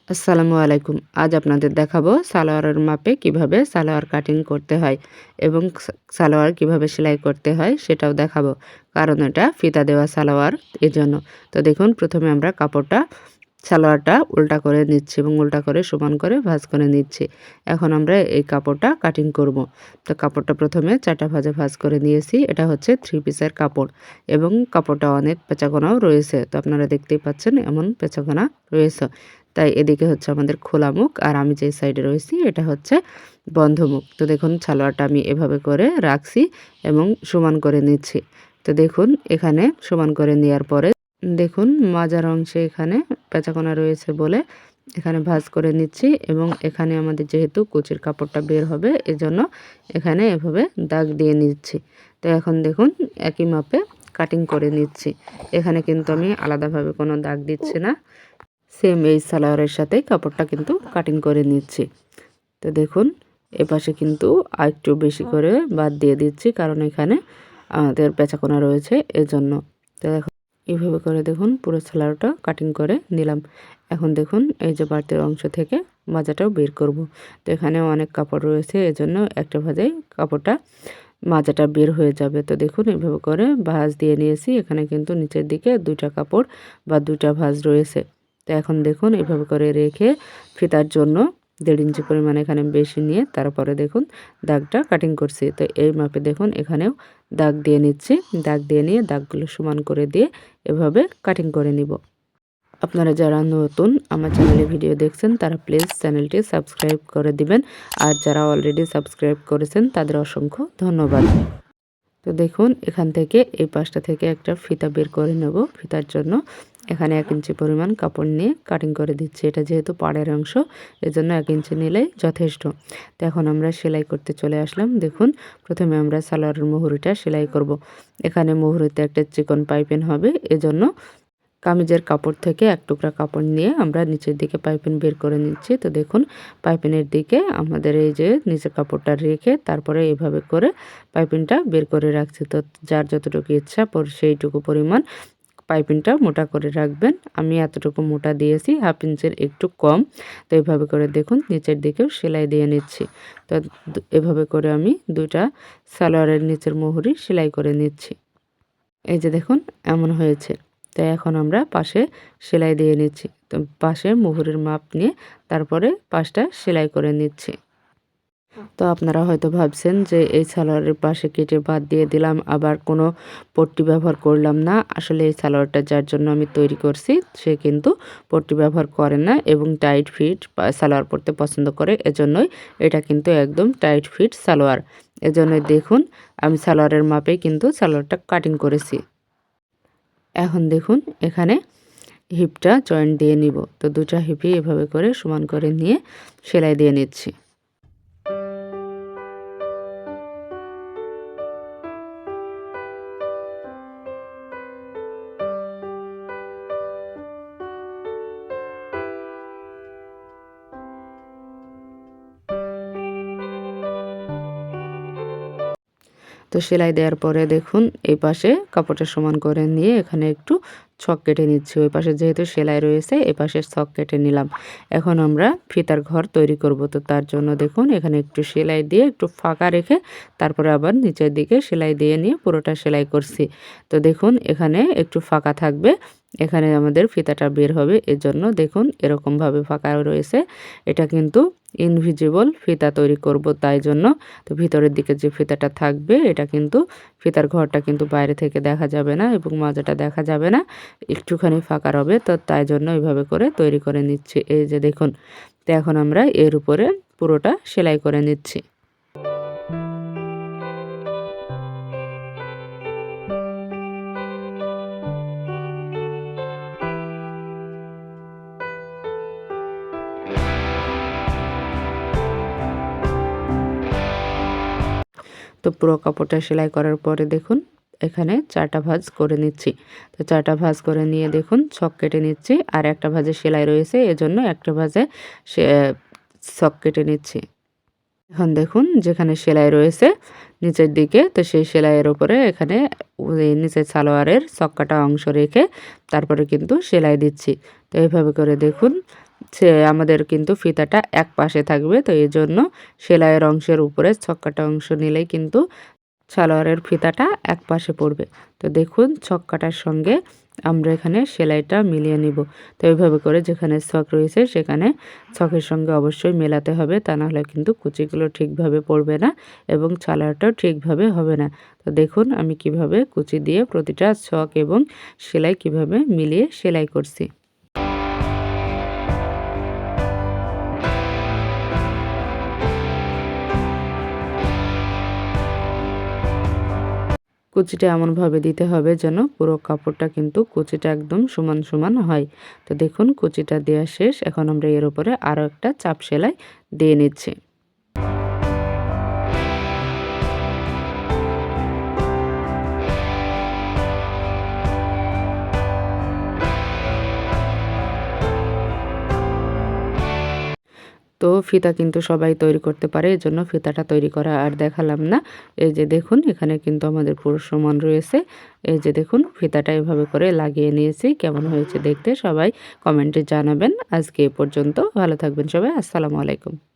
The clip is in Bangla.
আসসালামু আলাইকুম। আজ আপনাদের দেখাবো সালোয়ারের মাপে কিভাবে সালোয়ার কাটিং করতে হয় এবং সালোয়ার কিভাবে সেলাই করতে হয় সেটাও দেখাবো। কারণ এটা ফিতা দেওয়া সালোয়ার এজন্য। তো দেখুন প্রথমে আমরা সালোয়ারটা উল্টা করে নিচ্ছি এবং উল্টা করে সমান করে ভাঁজ করে নিচ্ছি। এখন আমরা এই কাপড়টা কাটিং করব। তো কাপড়টা প্রথমে 4টা ভাঁজে ভাঁজ করে নিয়েছি। এটা হচ্ছে 3 পিসের কাপড় এবং কাপড়টা অনেক পেঁচাকোনাও রয়েছে। তো আপনারা দেখতেই পাচ্ছেন এমন পেঁচাকোনা রয়েছে। তাই এদিকে হচ্ছে আমাদের খোলা মুখ আর আমি যে সাইডে রয়েছি এটা হচ্ছে বন্ধ মুখ। তো দেখুন সালোয়ারটা আমি এভাবে করে রাখছি এবং সমান করে নিচ্ছি। তো দেখুন এখানে সমান করে নেওয়ার পরে দেখুন মাঝার অংশে এখানে পেঁচাকোনা রয়েছে বলে এখানে ভাঁজ করে নিচ্ছি এবং এখানে আমাদের যেহেতু কুচির কাপড়টা বের হবে এজন্য এখানে এভাবে দাগ দিয়ে নিচ্ছি। তো এখন দেখুন একই মাপে কাটিং করে নিচ্ছি। এখানে কিন্তু আমি আলাদাভাবে কোনো দাগ দিচ্ছি না। সেম এই সালোয়ারের সাথে কাপড়টা কিন্তু কাটিং করে নিচ্ছি। তো দেখুন এপাশে কিন্তু আরেকটু বেশি করে বাদ দিয়ে দিচ্ছি কারণ এখানে আমাদের পেঁচাকোনা রয়েছে এজন্য। তো দেখুন এইভাবে করে দেখুন পুরো সালোয়ারটা কাটিং করে নিলাম। এখন দেখুন এই যে বাড়তির অংশ থেকে মাজাটাও বের করব। তো এখানে অনেক কাপড় রয়েছে এজন্য একটা ভাঁজেই কাপড়টা মাজাটা বের হয়ে যাবে। তো দেখুন এইভাবে করে ভাঁজ দিয়ে নিয়েছি। এখানে কিন্তু নিচের দিকে 2টা কাপড় বা 2টা ভাঁজ রয়েছে। তো এখন দেখুন এভাবে করে রেখে ফিতার জন্য 1.5 ইঞ্চি পরিমাণ এখানে বেশি নিয়ে তারপরে দেখুন দাগটা কাটিং করছি। তো এই মাপে দেখুন এখানেও দাগ দিয়ে নিচ্ছি। দাগ দিয়ে নিয়ে দাগগুলো সমান করে দিয়ে এভাবে কাটিং করে নিব। আপনারা যারা নতুন আমার চ্যানেলে ভিডিও দেখছেন তারা প্লিজ চ্যানেলটি সাবস্ক্রাইব করে দিবেন। আর যারা অলরেডি সাবস্ক্রাইব করেছেন তাদের অসংখ্য ধন্যবাদ। তো দেখুন এখান থেকে এই পাশটা থেকে একটা ফিতা বের করে নেব। ফিতার জন্য এখানে 1 ইঞ্চি পরিমাণ কাপড় নিয়ে কাটিং করে দিচ্ছি। এটা যেহেতু পাড়ের অংশ এজন্য 1 ইঞ্চি নিলেই যথেষ্ট। তো এখন আমরা সেলাই করতে চলে আসলাম। দেখুন প্রথমে আমরা সালোয়ারের মুহুরিটা সেলাই করব। এখানে মুহুরিতে একটা চিকন পাইপিং হবে এজন্য কামিজের কাপড় থেকে 1 টুকরা কাপড় নিয়ে আমরা নিচের দিকে পাইপিং বের করে নিচ্ছি। তো দেখুন পাইপিংয়ের দিকে আমাদের এই যে নিচের কাপড়টা রেখে তারপরে এভাবে করে পাইপিংটা বের করে রাখছি। তো যার যতটুকু ইচ্ছা সেইটুকু পরিমাণ পাইপিংটা মোটা করে রাখবেন। আমি এতটুকু মোটা দিয়েছি 1/2 ইঞ্চির একটু কম। তো এভাবে করে দেখুন নিচের দিকেও সেলাই দিয়ে নিচ্ছি। তো এভাবে করে আমি 2টা সালোয়ারের নিচের মুহুরি সেলাই করে নিচ্ছি। এই যে দেখুন এমন হয়েছে। তো এখন আমরা পাশে সেলাই দিয়ে নিচ্ছি। তো পাশে মুহুরির মাপ নিয়ে তারপরে পাশটা সেলাই করে নিচ্ছি। তো আপনারা হয়তো ভাবছেন যে এই সালোয়ারের পাশে কেটে বাদ দিয়ে দিলাম আবার কোনো পট্টি ব্যবহার করলাম না। আসলে এই সালোয়ারটা যার জন্য আমি তৈরি করছি সে কিন্তু পট্টি ব্যবহার করে না এবং টাইট ফিট সালোয়ার পরতে পছন্দ করে। এজন্যই এটা কিন্তু একদম টাইট ফিট সালোয়ার। এজন্যই দেখুন আমি সালোয়ারের মাপেই কিন্তু সালোয়ারটা কাটিং করেছি। এখন দেখুন এখানে হিপটা জয়েন্ট দিয়ে নিব। তো 2টা হিপই এভাবে করে সমান করে নিয়ে সেলাই দিয়ে নিচ্ছি। তো সেলাই দেওয়ার পরে দেখুন এই পাশে কাপড়টা সমান করে নিয়ে এখানে একটু ছক কেটে নিচ্ছি। ওই পাশে যেহেতু সেলাই রয়েছে এই পাশে ছক কেটে নিলাম। এখন আমরা ফিতার ঘর তৈরি করব। তো তার জন্য দেখুন এখানে একটু সেলাই দিয়ে একটু ফাঁকা রেখে তারপরে আবার নিচের দিকে সেলাই দিয়ে নিয়ে পুরোটা সেলাই করছি। তো দেখুন এখানে একটু ফাঁকা থাকবে। এখানে আমাদের ফিতাটা বের হবে এজন্য দেখুন এরকমভাবে ফাঁকা রয়েছে। এটা কিন্তু ইনভিজিবল ফিতা তৈরি করব তাই জন্য। তো ভিতরের দিকে যে ফিতাটা থাকবে এটা কিন্তু ফিতার ঘরটা কিন্তু বাইরে থেকে দেখা যাবে না এবং মাজাটা দেখা যাবে না। একটুখানি ফাঁকা হবে। তো তাই জন্য এইভাবে করে তৈরি করে নিচ্ছি। এই যে দেখুন। তো এখন আমরা এর উপরে পুরোটা সেলাই করে নিচ্ছি। তো পুরো কাপড়টা সেলাই করার পরে দেখুন এখানে 4টা ভাঁজ করে নিচ্ছি। তো 4টা ভাঁজ করে নিয়ে দেখুন ছক কেটে নিচ্ছি। আর একটা ভাঁজে সেলাই রয়েছে এজন্য একটা ভাঁজে সে ছক কেটে নিচ্ছি। এখন দেখুন যেখানে সেলাই রয়েছে নিচের দিকে তো সেই সেলাইয়ের উপরে এখানে ওই নিচের সালোয়ারের ছক কাটা অংশ রেখে তারপরে কিন্তু সেলাই দিচ্ছি। তো এইভাবে করে দেখুন সে আমাদের কিন্তু ফিতাটা এক পাশে থাকবে, তো এজন্য সেলাইয়ের অংশের উপরে ছক্কাটা অংশ নিলেই কিন্তু সালোয়ারের ফিতাটা এক পাশে পড়বে। তো দেখুন ছক্কাটার সঙ্গে আমরা এখানে সেলাইটা মিলিয়ে নিব। তো এইভাবে করে যেখানে ছক রয়েছে সেখানে ছকের সঙ্গে অবশ্যই মেলাতে হবে, তা নাহলে কিন্তু কুচিগুলো ঠিকভাবে পড়বে না এবং সালোয়ারটাও ঠিকভাবে হবে না। তো দেখুন আমি কিভাবে কুচি দিয়ে প্রতিটা ছক এবং সেলাই কিভাবে মিলিয়ে সেলাই করছি। কুচিটা এমনভাবে দিতে হবে যেন পুরো কাপড়টা কিন্তু কুচিটা একদম সমান সমান হয়। তো দেখুন কুচিটা দেওয়া শেষ। এখন আমরা এর উপরে আরও একটা চাপ সেলাই দিয়ে নিচ্ছি। তো ফিতা কিন্তু সবাই তৈরি করতে পারে, এজন্য ফিতাটা তৈরি করা আর দেখালাম না। এই যে দেখুন এখানে কিন্তু আমাদের পুরো সমান রয়েছে। এই যে দেখুন ফিতাটা এভাবে করে লাগিয়ে নিয়েছি। কেমন হয়েছে দেখতে সবাই কমেন্টে জানাবেন। আজকে এ পর্যন্ত। ভালো থাকবেন সবাই। আসসালামু আলাইকুম।